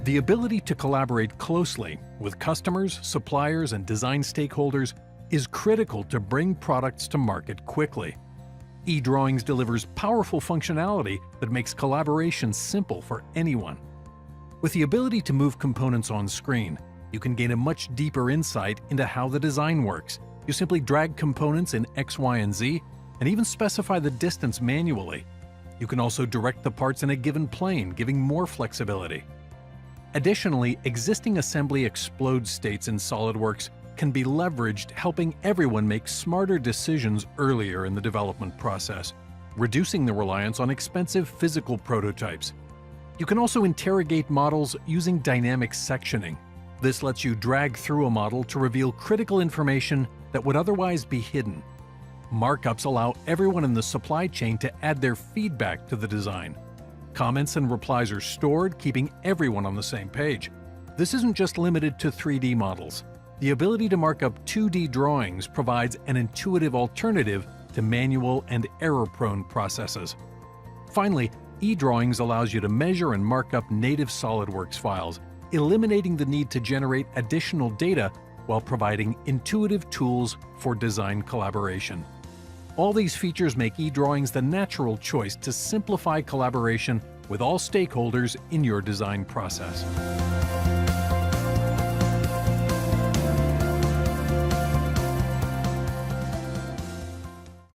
The ability to collaborate closely with customers, suppliers, and design stakeholders is critical to bring products to market quickly. eDrawings delivers powerful functionality that makes collaboration simple for anyone. With the ability to move components on screen, you can gain a much deeper insight into how the design works. You simply drag components in X, Y, and Z, and even specify the distance manually. You can also direct the parts in a given plane, giving more flexibility. Additionally, existing assembly explode states in Solidworks can be leveraged, helping everyone make smarter decisions earlier in the development process, reducing the reliance on expensive physical prototypes. You can also interrogate models using dynamic sectioning. This lets you drag through a model to reveal critical information that would otherwise be hidden. Markups allow everyone in the supply chain to add their feedback to the design. Comments and replies are stored, keeping everyone on the same page. This isn't just limited to 3D models. The ability to mark up 2D drawings provides an intuitive alternative to manual and error-prone processes. Finally, eDrawings allows you to measure and mark up native Solidworks files, eliminating the need to generate additional data while providing intuitive tools for design collaboration. All these features make eDrawings the natural choice to simplify collaboration with all stakeholders in your design process.